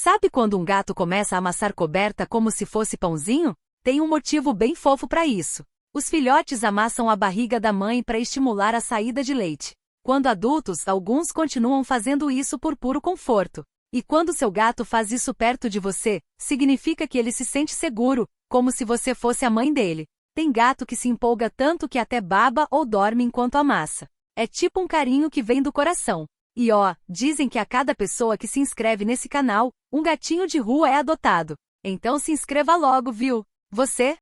Sabe quando um gato começa a amassar coberta como se fosse pãozinho? Tem um motivo bem fofo para isso. Os filhotes amassam a barriga da mãe para estimular a saída de leite. Quando adultos, alguns continuam fazendo isso por puro conforto. E quando seu gato faz isso perto de você, significa que ele se sente seguro, como se você fosse a mãe dele. Tem gato que se empolga tanto que até baba ou dorme enquanto amassa. É tipo um carinho que vem do coração. E dizem que a cada pessoa que se inscreve nesse canal, um gatinho de rua é adotado. Então se inscreva logo, viu? Você